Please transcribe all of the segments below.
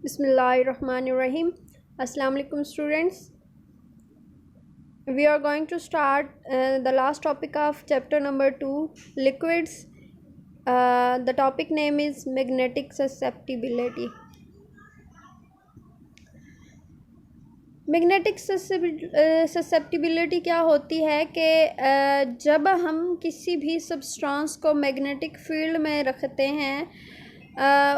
Bismillahirrahmanirrahim. Assalamu alaikum students. We are going to start the last topic of chapter number 2, liquids. The topic name is magnetic susceptibility. Magnetic susceptibility क्या होती है कि जब हम किसी भी सब्सटेंस को मैग्नेटिक फील्ड में रखते हैं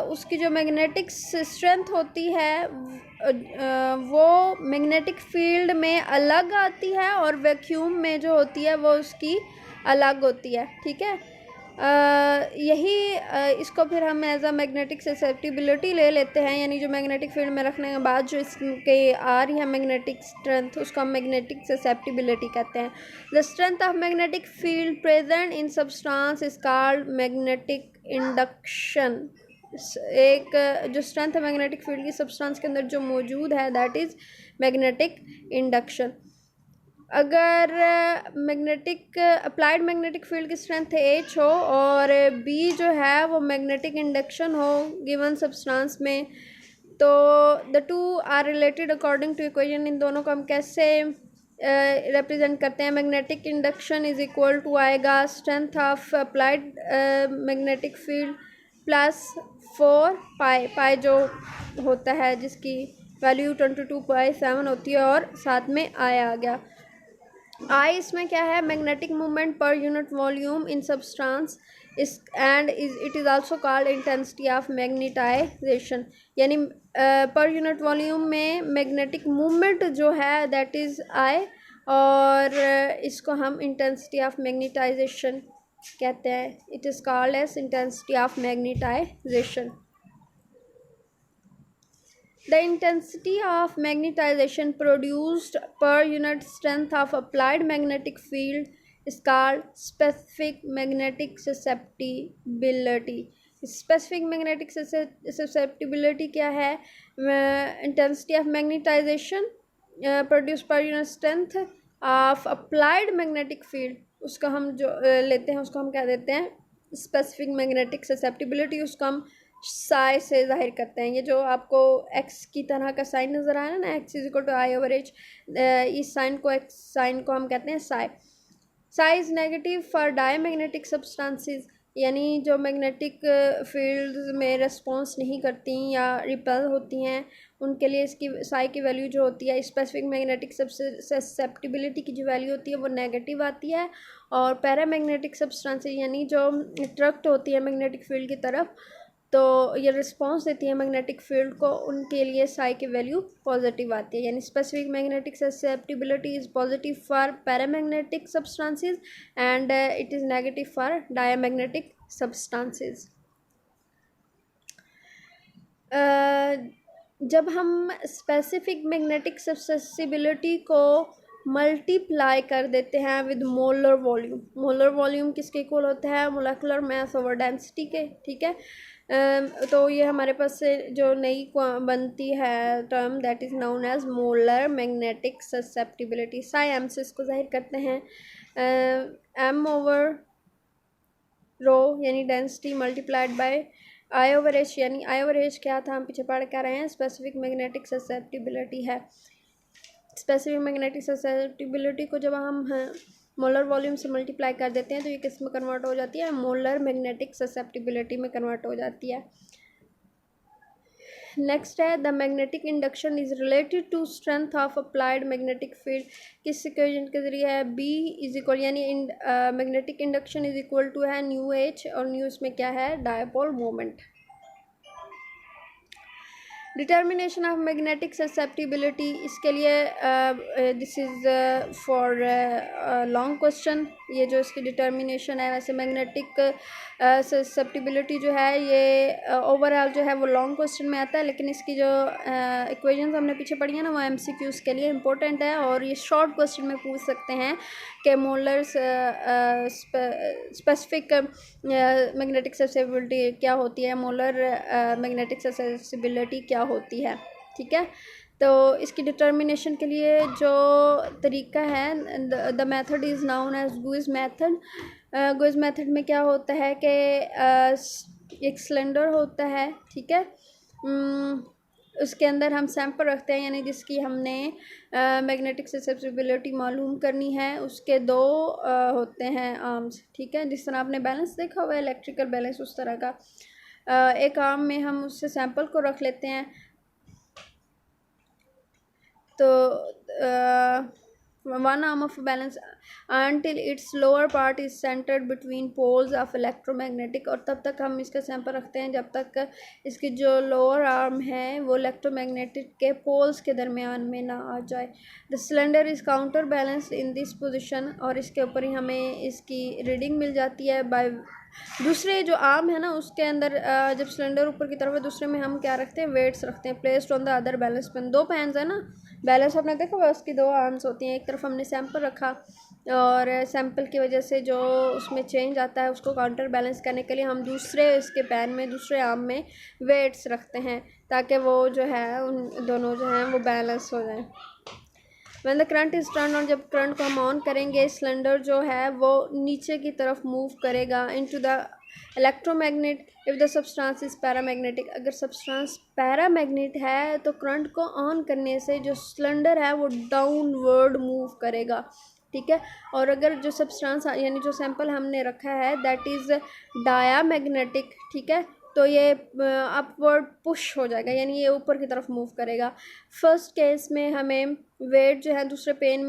उसकी जो मैग्नेटिक स्ट्रेंथ होती है वो मैग्नेटिक फील्ड में अलग आती है और वैक्यूम में जो होती है वो उसकी अलग होती है। ठीक है, इसको फिर हम एज अ मैग्नेटिक ससेप्टिबिलिटी ले लेते हैं, यानी जो मैग्नेटिक फील्ड में रखने के बाद जो इसके आ रही है मैग्नेटिक स्ट्रेंथ उसको हम मैग्नेटिक ससेप्टिबिलिटी कहते हैं। The strength of magnetic field present in substance is called magnetic induction. एक जो स्ट्रेंथ है मैग्नेटिक फील्ड की सब्सटेंस के अंदर जो मौजूद है दैट इज़ मैग्नेटिक इंडक्शन। अगर मैग्नेटिक अप्लाइड मैग्नेटिक फील्ड की स्ट्रेंथ H हो और B जो है वो मैग्नेटिक इंडक्शन हो गिवन सब्सटेंस में, तो the two are related according to equation. इन दोनों को हम कैसे रिप्रेजेंट करते हैं? Magnetic induction is equal to आएगा strength of applied magnetic field plus 4 pi जो होता है जिसकी वैल्यू 22.7 होती है और साथ में आ गया। आई इसमें क्या है? Magnetic movement per unit volume in substance it is also called intensity of magnetisation, यानी पर यूनिट वॉल्यूम में मैग्नेटिक मूवमेंट जो है दैट इज़ आई, और इसको हम इंटेंसिटी ऑफ मैग्नेटाइजेशन कहते हैं। It is called as intensity of magnetisation. The intensity of magnetization produced per unit strength of applied magnetic field is called specific magnetic susceptibility. Specific magnetic susceptibility क्या है? Intensity of magnetization produced per unit strength of applied magnetic field, उसका हम जो लेते हैं उसको हम क्या देते हैं? Specific magnetic susceptibility. उसको हम साई से जाहिर करते हैं। ये जो आपको एक्स की तरह का साइन नज़र आ रहा है ना, x is equal to I over H, इस साइन को हम कहते हैं psi. Psi is negative for diamagnetic substances, यानी जो मैग्नेटिक फील्ड में रिस्पॉन्स नहीं करती या रिपेल होती हैं उनके लिए इसकी साई की वैल्यू जो होती है स्पेसिफिक मैग्नेटिक ससेप्टिबिलिटी की जो वैल्यू होती है वो नेगेटिव आती है। और पैरामैग्नेटिक सब्सटेंसेस यानी जो अट्रैक्ट होती है मैग्नेटिक फील्ड की तरफ, तो ये रिस्पॉन्स देती है मैग्नेटिक फील्ड को, उनके लिए साई की वैल्यू पॉजिटिव आती है। यानी specific magnetic susceptibility is positive for paramagnetic substances and it is negative for diamagnetic substances. जब हम स्पेसिफिक मैग्नेटिक ससेप्टिबिलिटी को मल्टीप्लाई कर देते हैं with molar volume, molar volume किसके इक्वल होता है? मोलेकुलर मास ओवर डेंसिटी के। ठीक है, तो ये हमारे पास से जो नई बनती है term that is known as molar magnetic susceptibility. Psi M से इसको जाहिर करते हैं, एम ओवर रो यानी density multiplied by I over H, यानी आई ओवर एच क्या था हम पीछे पढ़ कर रहे हैं, स्पेसिफिक मैग्नेटिक ससेप्टिबिलिटी है। स्पेसिफिक मैग्नेटिक ससेप्टिबिलिटी को जब हम मोलर वॉल्यूम से मल्टीप्लाई कर देते हैं तो ये किस में कन्वर्ट हो जाती है? मोलर मैग्नेटिक ससेप्टिबिलिटी में कन्वर्ट हो जाती है। नेक्स्ट है the magnetic induction is related to strength of applied magnetic field. किस इक्वेशन के जरिए है? बी इज इक्वल, यानी magnetic induction is equal to है न्यू एच, और न्यू इसमें क्या है? Dipole moment. Determination of magnetic susceptibility, इसके लिए this is for long question. ये जो इसकी डिटर्मिनेशन है, वैसे मैग्नेटिक ससेप्टिबिलिटी जो है ये ओवरऑल जो है वो लॉन्ग क्वेश्चन में आता है, लेकिन इसकी जो इक्वेशंस हमने पीछे पढ़ी है ना वो MCQs के लिए इम्पोर्टेंट है, और ये शॉर्ट क्वेश्चन में पूछ सकते हैं कि मोलर स्पेसिफिक मैग्नेटिक ससेप्टिबिलिटी क्या होती है, मोलर मैग्नेटिक ससेप्टिबिलिटी क्या होती है। ठीक है, तो इसकी डिटर्मिनेशन के लिए जो तरीका है, the method is known as Gouy's method. Gouy's method में क्या होता है कि एक सिलेंडर होता है, ठीक है, उसके अंदर हम सैंपल रखते हैं, यानी जिसकी हमने मैग्नेटिक ससेप्टिबिलिटी मालूम करनी है। उसके दो होते हैं आर्म्स, ठीक है, जिस तरह आपने बैलेंस देखा हुआ है इलेक्ट्रिकल बैलेंस, उस तरह का एक आर्म में हम उससे सैंपल को रख लेते हैं। तो one arm of balance until its lower part is centered between poles of electromagnetic, और तब तक हम इसका सैंपल रखते हैं जब तक इसकी जो लोअर आर्म है वो इलेक्ट्रोमैग्नेटिक के पोल्स के दरमियान में ना आ जाए। The cylinder is counter balance in this position, और इसके ऊपर ही हमें इसकी रीडिंग मिल जाती है बाय दूसरे जो आर्म है ना उसके अंदर जब सिलेंडर ऊपर की तरफ है, दूसरे में हम क्या रखते हैं, वेट्स रखते हैं placed on the other balance pan. दो पेन्स है ना, बैलेंस आपने देखा हुआ उसकी दो आर्म्स होती हैं, एक तरफ हमने सैंपल रखा और सैंपल की वजह से जो उसमें चेंज आता है उसको काउंटर बैलेंस करने के लिए हम दूसरे इसके पैन में दूसरे आर्म में वेट्स रखते हैं ताकि वो जो है उन दोनों जो हैं वो बैलेंस हो जाए। When the current is turn on, जब करंट को हम ऑन करेंगे सिलेंडर जो है वो नीचे की तरफ मूव करेगा into the electromagnet if the substance is paramagnetic. अगर सब्सटेंस पैरामैग्नेट है तो करंट को ऑन करने से जो सिलेंडर है वो डाउनवर्ड मूव करेगा, ठीक है। और अगर जो सब्सटेंस यानी जो सैंपल हमने रखा है दैट इज़ डायामैग्नेटिक, ठीक है, तो ये अपवर्ड पुश हो जाएगा, यानी ये ऊपर की तरफ मूव करेगा। फर्स्ट केस में हमें वेट जो है दूसरे पेन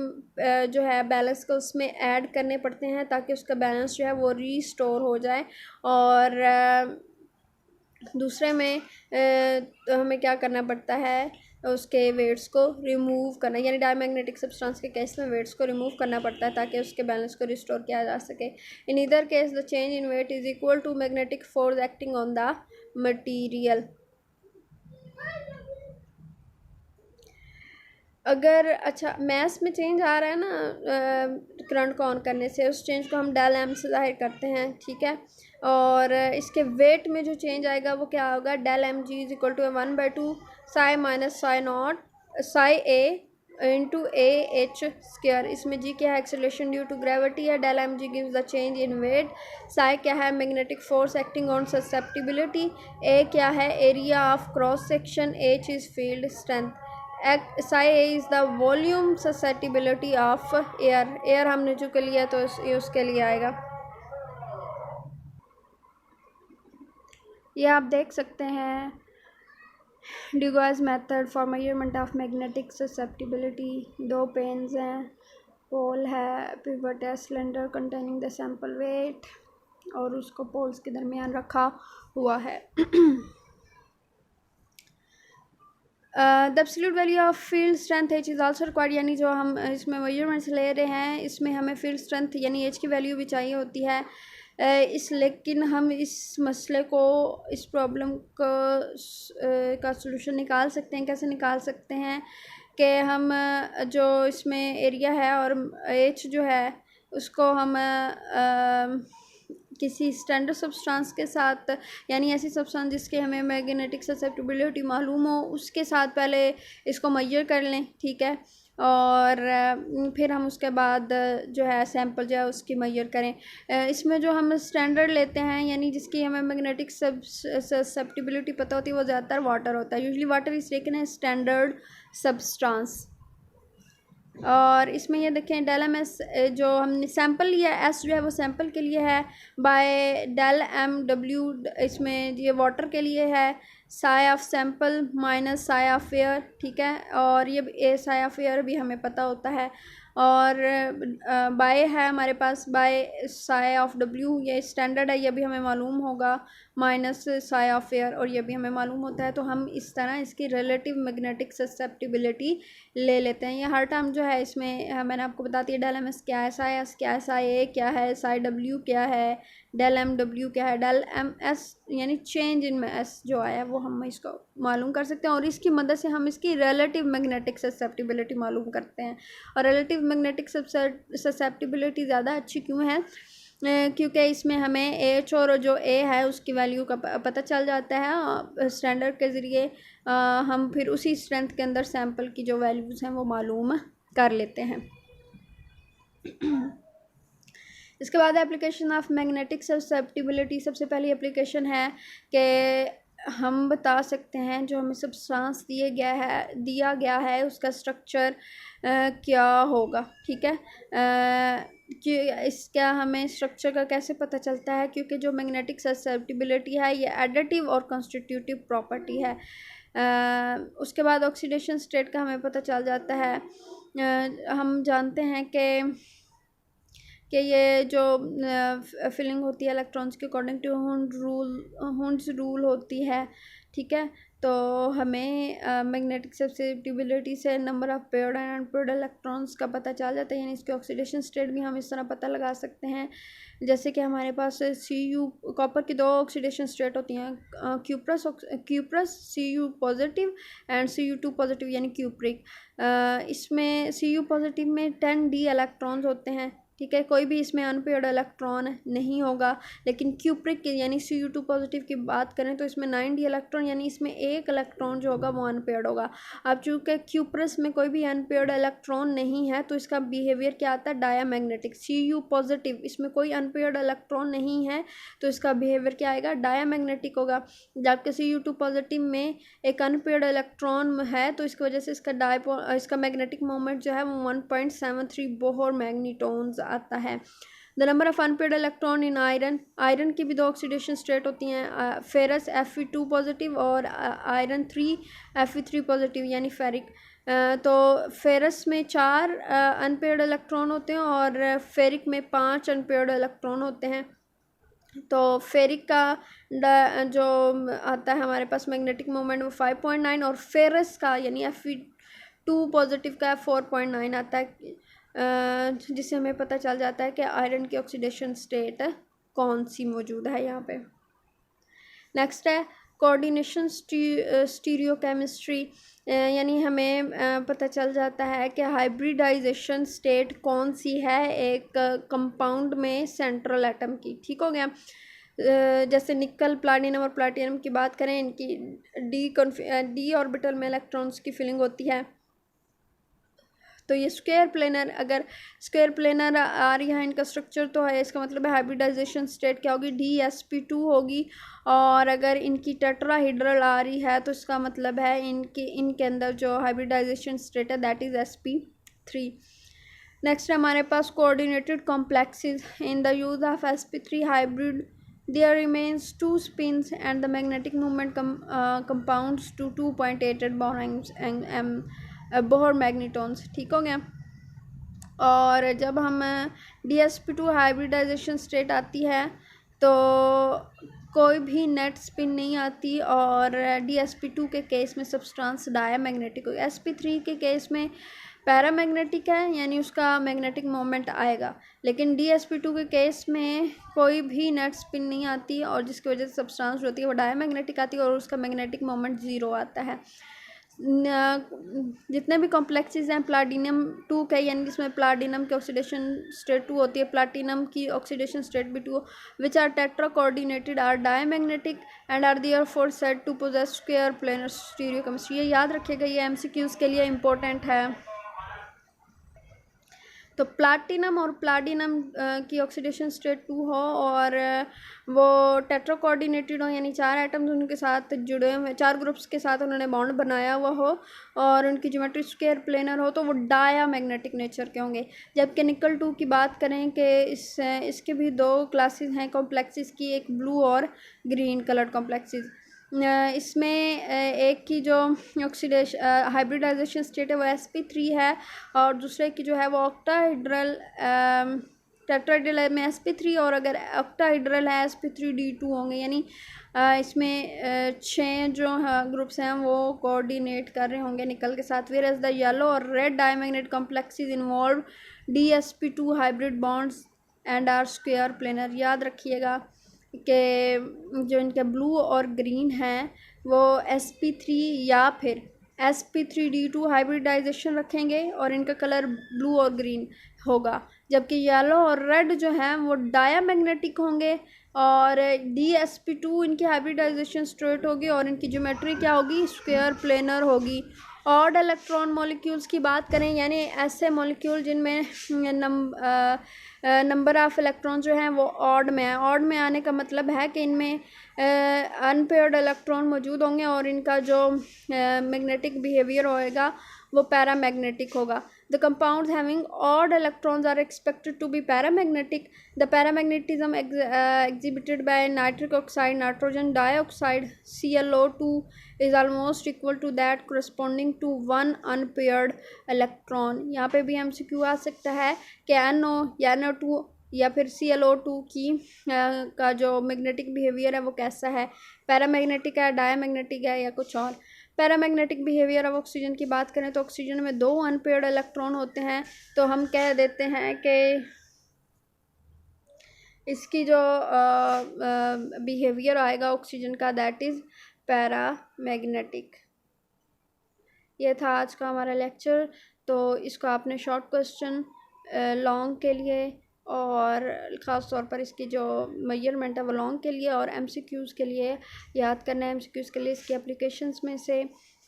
जो है बैलेंस को उसमें ऐड करने पड़ते हैं ताकि उसका बैलेंस जो है वो रीस्टोर हो जाए, और दूसरे में तो हमें क्या करना पड़ता है, उसके वेट्स को रिमूव करना, यानी डायमैग्नेटिक सब्सटेंस के केस में वेट्स को रिमूव करना पड़ता है ताकि उसके बैलेंस को रिस्टोर किया जा सके। In either case the change in weight is equal to magnetic force acting on the material. अगर अच्छा मैस में चेंज आ रहा है ना करंट को ऑन करने से, उस चेंज को हम डेल एम से जाहिर करते हैं, ठीक है। और इसके वेट में जो चेंज आएगा वो क्या होगा, del M G is equal to 1/2 psi minus psi naught psi A into A H square. इसमें जी क्या है, एक्सेलरेशन ड्यू टू ग्रेविटी है, del M G gives the change in weight, psi क्या है, magnetic force acting on susceptibility, A क्या है, area of cross section, H is field strength, psi a is the volume susceptibility of air। Air हमने जो कर लिया तो ये उसके लिए आएगा। ये आप देख सकते हैं degauss method for measurement of magnetic susceptibility. दो पेन्स हैं, पोल है, पिवट है, cylinder containing the sample weight, और उसको पोल्स के दरमियान रखा हुआ है। The absolute value of field strength H is also required, यानी जो हम इसमें मेजरमेंट्स ले रहे हैं इसमें हमें फील्ड स्ट्रेंथ यानी एच की वैल्यू भी चाहिए होती है। लेकिन हम इस मसले को, इस प्रॉब्लम का सलूशन निकाल सकते हैं। कैसे निकाल सकते हैं कि हम जो इसमें एरिया है और एच जो है उसको हम किसी स्टैंडर्ड सब्सटेंस के साथ, यानी ऐसी सब्सटेंस जिसके हमें मैग्नेटिक ससेप्टिबिलिटी मालूम हो उसके साथ पहले इसको मेजर कर लें, ठीक है, और फिर हम उसके बाद जो है सैंपल जो है उसकी मेजर करें। इसमें जो हम स्टैंडर्ड लेते हैं यानी जिसकी हमें मैग्नेटिक ससेप्टिबिलिटी पता होती है वो ज़्यादातर वाटर होता है। यूजुअली वाटर इज़ टेकन है स्टैंडर्ड सब्सटेंस। और इसमें ये देखें डेल एम एस जो हमने सैंपल लिया, एस जो है वो सैंपल के लिए है, बाय डेल एम डब्ल्यू इसमें ये वाटर के लिए है, sigh of sample minus sigh of air, ठीक है, और ये ए साई ऑफ एयर भी हमें पता होता है, और बाय है हमारे पास बाय साई ऑफ डब्ल्यू, ये स्टैंडर्ड है, ये भी हमें मालूम होगा, माइनस साई ऑफ एयर, और ये भी हमें मालूम होता है। तो हम इस तरह इसकी रिलेटिव मैग्नेटिक ससेप्टिबिलिटी ले लेते हैं। ये हर टर्म जो है इसमें मैंने आपको बता दिया, डेल एम एस क्या है, साई एस क्या है, साई ए क्या है, साई डब्ल्यू क्या है, डेल एम डब्ल्यू क्या है, डेल एम एस यानी चेंज इन एस जो आया वो हम इसको मालूम कर सकते हैं, और इसकी मदद से हम इसकी रिलेटिव मैग्नेटिक ससेप्टिबिलिटी मालूम करते हैं। और रिलेटिव मैग्नेटिक ससेप्टिबिलिटी ज़्यादा अच्छी क्यों है, क्योंकि इसमें हमें एच और जो ए है उसकी वैल्यू का पता चल जाता है स्टैंडर्ड के ज़रिए। हम फिर उसी स्ट्रेंथ के अंदर सैंपल की जो वैल्यूज़ हैं वो मालूम कर लेते हैं। इसके बाद एप्लीकेशन ऑफ मैग्नेटिक ससेप्टिबिलिटी। सबसे पहली एप्लीकेशन है कि हम बता सकते हैं जो हमें सब्सटेंस दिया गया है उसका स्ट्रक्चर क्या होगा, ठीक है। कि इसका हमें स्ट्रक्चर का कैसे पता चलता है, क्योंकि जो मैग्नेटिक ससेप्टिबिलिटी है ये एडिटिव और कॉन्स्टिट्यूटिव प्रॉपर्टी है। उसके बाद ऑक्सीडेशन स्टेट का हमें पता चल जाता है। हम जानते हैं कि ये जो फिलिंग होती है इलेक्ट्रॉन्स के अकॉर्डिंग टू हुंड्स रूल होती है, ठीक है। तो हमें मैग्नेटिक ससेप्टिबिलिटी से number of paired and unpaired electrons का पता चल जाता है, यानी इसके ऑक्सीडेशन स्टेट भी हम इस तरह पता लगा सकते हैं। जैसे कि हमारे पास कॉपर की 2 ऑक्सीडेशन स्टेट होती हैं, cuprous Cu positive and Cu2 positive यानी क्यूप्रिक। इसमें Cu पॉजिटिव में 10d इलेक्ट्रॉन्स होते हैं, ठीक है। कोई भी इसमें अनपेयर्ड इलेक्ट्रॉन नहीं होगा। लेकिन क्यूप्रिक के यानी Cu2 पॉजिटिव की बात करें तो इसमें 9d इलेक्ट्रॉन, यानी इसमें एक इलेक्ट्रॉन जो होगा वो अनपेयर्ड होगा। अब चूँकि क्यूप्रस में कोई भी अनपेयर्ड इलेक्ट्रॉन नहीं है तो इसका बिहेवियर क्या आता है, डायामैग्नेटिक। Cu पॉजिटिव इसमें कोई अनपेयर्ड इलेक्ट्रॉन नहीं है तो इसका बिहेवियर क्या आएगा, डायामैग्नेटिक होगा। जबकि Cu2 पॉजिटिव में एक अनपेयर्ड इलेक्ट्रॉन है तो इसकी वजह से इसका मैग्नेटिक मोमेंट जो है वो 1.73 बोहर मैग्नीटॉन्स आता है। The number of unpaired electron in iron की भी 2 ऑक्सीडेशन स्टेट होती हैं, फेरस Fe2 पॉजिटिव और आयरन 3 Fe3 पॉजिटिव यानी फेरिक। तो फेरस में 4 अनपेयर्ड इलेक्ट्रॉन होते हैं और फेरिक में 5 अनपेयर्ड इलेक्ट्रॉन होते हैं। तो फेरिक का जो आता है हमारे पास मैग्नेटिक मोमेंट वो 5.9 और फेरस का यानी Fe2 पॉजिटिव का 4.9 आता है, जिससे हमें पता चल जाता है कि आयरन की ऑक्सीडेशन स्टेट कौन सी मौजूद है यहाँ पे। नेक्स्ट है कोऑर्डिनेशन स्टीरियोकेमिस्ट्री, यानी हमें पता चल जाता है कि हाइब्रिडाइजेशन स्टेट कौन सी है एक कंपाउंड में सेंट्रल एटम की, ठीक हो गया। जैसे निकल, प्लाटिनम और प्लाटिनम की बात करें, इनकी डी ऑर्बिटल में इलेक्ट्रॉन्स की फिलिंग होती है। तो ये स्क्वायर प्लेनर, अगर स्क्वायर प्लेनर आ रही है इनका स्ट्रक्चर तो है, इसका मतलब है हाइब्रिडाइजेशन स्टेट क्या होगी, DsP2 होगी। और अगर इनकी टेट्राहेड्रल आ रही है तो इसका मतलब है इनके अंदर जो हाइब्रिडाइजेशन स्टेट है दैट इज़ sp3। नेक्स्ट हमारे पास coordinated complexes. In the use of sp3 hybrid there remains 2 spins and the magnetic moment compounds to 2.88 Bohr मैग्नीटॉन्स, ठीक हो गया। और जब हम DsP2 हाइब्रिडाइजेशन स्टेट आती है तो कोई भी नेट स्पिन नहीं आती और DsP2 के केस में सब्सटेंस डायामैग्नेटिक होगा। sp3 के केस में पैरामैग्नेटिक है यानी उसका मैग्नेटिक मोमेंट आएगा, लेकिन DsP2 के केस में कोई भी नेट स्पिन नहीं आती और जिसकी वजह से सब्सटेंस जो होती है वो डायामैग्नेटिक आती है और उसका मैग्नेटिक मोमेंट 0 आता है। जितने भी कॉम्प्लेक्सेस हैं प्लाटिनम 2 के, यानी जिसमें प्लाटिनम की ऑक्सीडेशन स्टेट 2 होती है, प्लाटिनम की ऑक्सीडेशन स्टेट भी 2, which are tetra coordinated are diamagnetic and are therefore said to possess square planar stereochemistry. ये याद रखिएगा, ये MCQs के लिए इम्पोर्टेंट है। तो प्लाटिनम और प्लाटिनम की ऑक्सीडेशन स्टेट 2 हो और वो टेट्रा कोऑर्डिनेटेड हो, यानी 4 एटम्स उनके साथ जुड़े हुए, 4 ग्रुप्स के साथ उन्होंने बॉन्ड बनाया हुआ हो और उनकी ज्योमेट्री स्क्वायर प्लेनर हो, तो वो डायामैग्नेटिक नेचर के होंगे। जबकि निकल 2 की बात करें कि इसके भी 2 क्लासेस हैं कॉम्प्लेक्सेस की, एक ब्लू और ग्रीन कलर्ड कॉम्प्लेक्सेस। इसमें एक की जो ऑक्सीडेशन हाइब्रिडाइजेशन स्टेट है वो sp3 है और दूसरे की जो है वो ऑक्टाहेड्रल टेट्राहेड्रल में sp3 और अगर ऑक्टाहेड्रल है sp3d2 होंगे, यानी इसमें 6 जो ग्रुप्स हैं वो कोऑर्डिनेट कर रहे होंगे निकल के साथ। वेयर एज द येलो और red diamagnet complexes involve DsP2 hybrid bonds and are square planar. याद रखिएगा कि जो इनके ब्लू और ग्रीन हैं वो sp3 या फिर sp3d2 हाइब्रिडाइजेशन रखेंगे और इनका कलर ब्लू और ग्रीन होगा, जबकि येलो और रेड जो हैं वो डायामैग्नेटिक होंगे और DsP2 इनकी हाइब्रिडाइजेशन स्टेट होगी और इनकी ज्योमेट्री क्या होगी, स्क्वायर प्लेनर होगी। ऑड इलेक्ट्रॉन मॉलिक्यूल्स की बात करें, यानी ऐसे मॉलिक्यूल जिनमें नंबर ऑफ़ इलेक्ट्रॉन जो हैं वो ऑड में है। ऑड में आने का मतलब है कि इनमें अनपेयर्ड इलेक्ट्रॉन मौजूद होंगे और इनका जो मैग्नेटिक बिहेवियर होएगा वो पैरामैग्नेटिक होगा। The compounds having odd electrons are expected to be paramagnetic. The paramagnetism exhibited by nitric oxide, nitrogen dioxide, ClO2 is almost equal to that corresponding to one unpaired electron. यहाँ पे भी MCQ आ सकता है कि NO या NO2 या फिर ClO2 की का जो मैग्नेटिक बिहेवियर है वो कैसा है, पैरामैग्नेटिक है, डायमैग्नेटिक है या कुछ और। पैरामैग्नेटिक बिहेवियर ऑफ ऑक्सीजन की बात करें तो ऑक्सीजन में 2 अनपेयर्ड इलेक्ट्रॉन होते हैं, तो हम कह देते हैं कि इसकी जो बिहेवियर आएगा ऑक्सीजन का दैट इज़ पैरामैग्नेटिक। ये था आज का हमारा लेक्चर। तो इसको आपने शॉर्ट क्वेश्चन, लॉन्ग के लिए और ख़ास तौर पर इसकी जो मेजरमेंट है वो लॉन्ग के लिए और एमसीक्यूज़ के लिए याद करना है। एमसीक्यूज़ के लिए इसकी एप्लीकेशंस में से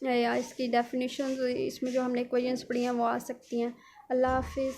या इसकी डेफिनेशंस, इसमें जो हमने इक्वेशंस पढ़ी हैं वो आ सकती हैं। अल्लाह हाफिज़।